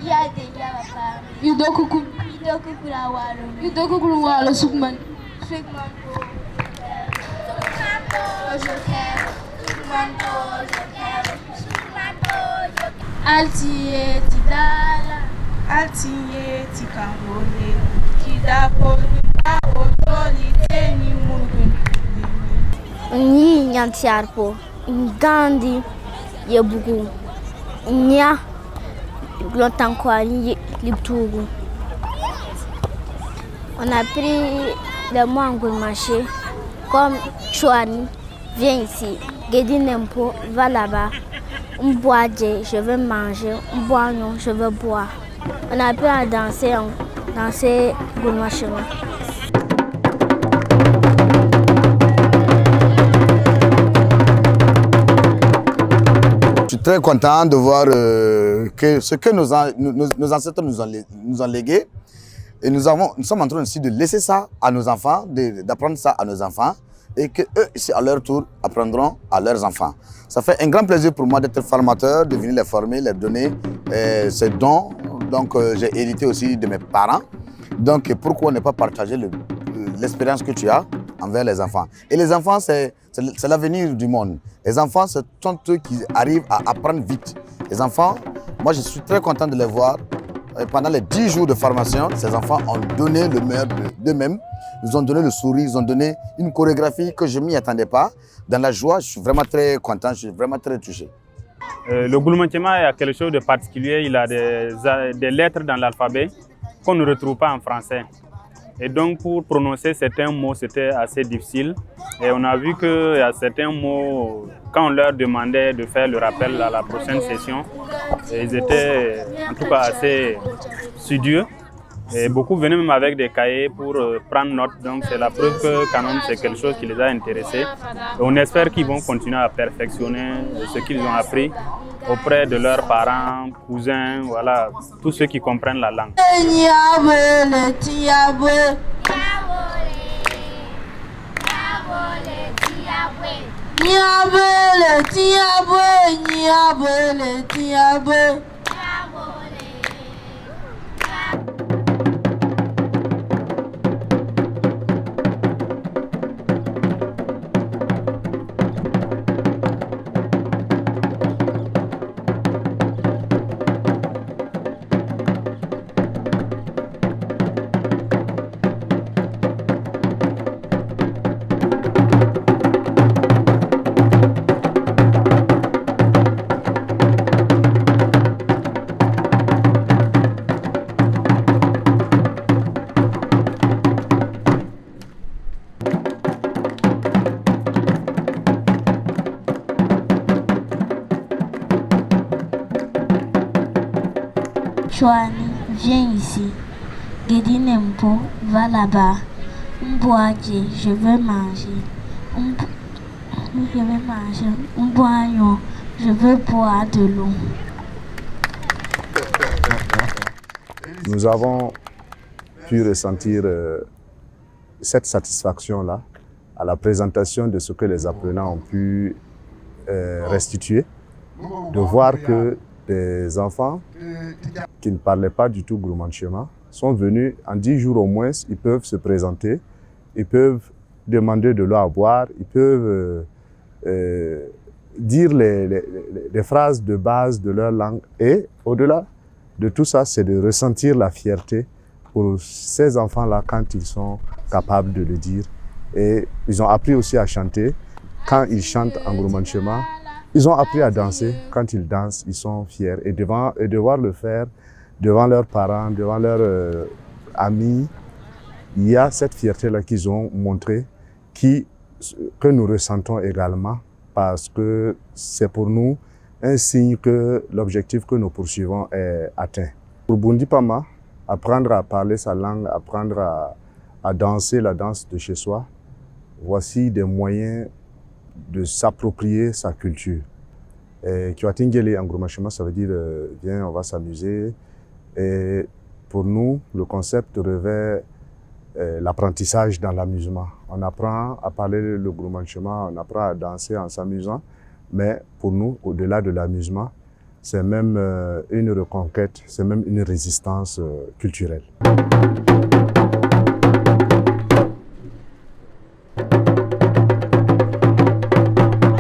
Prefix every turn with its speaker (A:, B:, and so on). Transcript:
A: Ya déjà papa.
B: Yudo kuku.
A: Ido kukula walo.
B: Yudo kuku walo sukman.
A: Sukman ko. Je t'aime. Sukman ko, je t'aime. Sukman ko, je t'aime. Altiye tidala. Altiye tikangole. Kidapo nika autorité ni mudu.
C: Ni nyantiarpo. Ngandi yebugu. Nya longtemps quoi Liptougou. On a pris les mois en marché comme Chouani, viens ici, Guédi Nempo, va là-bas, on boit, je veux manger, on boit non, je veux boire. On a appris à danser Goulma chemin.
D: Je suis très content de voir que ce que nos ancêtres nous ont légué. Et nous sommes en train aussi de laisser ça à nos enfants, d'apprendre ça à nos enfants. Et qu'eux, à leur tour, apprendront à leurs enfants. Ça fait un grand plaisir pour moi d'être formateur, de venir les former, leur donner ces dons. Donc j'ai hérité aussi de mes parents. Donc pourquoi ne pas partager l'expérience que tu as envers les enfants. Et les enfants, c'est l'avenir du monde. Les enfants, ce sont eux qui arrivent à apprendre vite. Les enfants, moi je suis très content de les voir. Et pendant les 10 jours de formation, ces enfants ont donné le meilleur d'eux-mêmes. Ils ont donné le sourire, ils ont donné une chorégraphie que je ne m'y attendais pas. Dans la joie, je suis vraiment très content, je suis vraiment très touché.
E: Le Goulmantema a quelque chose de particulier. Il a des lettres dans l'alphabet qu'on ne retrouve pas en français. Et donc pour prononcer certains mots, c'était assez difficile. Et on a vu qu'il y a certains mots, quand on leur demandait de faire le rappel à la prochaine session, ils étaient en tout cas assez studieux. Et beaucoup venaient même avec des cahiers pour prendre note. Donc c'est la preuve que quand même c'est quelque chose qui les a intéressés. Et on espère qu'ils vont continuer à perfectionner ce qu'ils ont appris auprès de leurs parents, cousins, voilà, tous ceux qui comprennent la langue.
A: Chouani, viens ici. Guédi Nempo, va là-bas. Mboadje, je veux manger. Je veux manger. Mboignon, je veux boire de l'eau.
F: Nous avons pu ressentir cette satisfaction-là à la présentation de ce que les apprenants ont pu restituer, de voir que des enfants qui ne parlaient pas du tout Goulmantema sont venus en 10 jours au moins, ils peuvent se présenter, ils peuvent demander de l'eau à boire, ils peuvent dire les phrases de base de leur langue. Et au-delà de tout ça, c'est de ressentir la fierté pour ces enfants-là quand ils sont capables de le dire. Et ils ont appris aussi à chanter. Quand ils chantent en Goulmantema, ils ont appris à danser. Quand ils dansent, ils sont fiers. Et devoir le faire devant leurs parents, devant leurs amis, il y a cette fierté-là qu'ils ont montrée, que nous ressentons également, parce que c'est pour nous un signe que l'objectif que nous poursuivons est atteint. Pour Bundi Pama, apprendre à parler sa langue, apprendre à danser la danse de chez soi, voici des moyens de s'approprier sa culture. Kiwatingeli en Goulmantema, ça veut dire viens, on va s'amuser. Et pour nous, le concept revêt l'apprentissage dans l'amusement. On apprend à parler le Goulmantema, on apprend à danser en s'amusant, mais pour nous, au-delà de l'amusement, c'est même une reconquête, c'est même une résistance culturelle.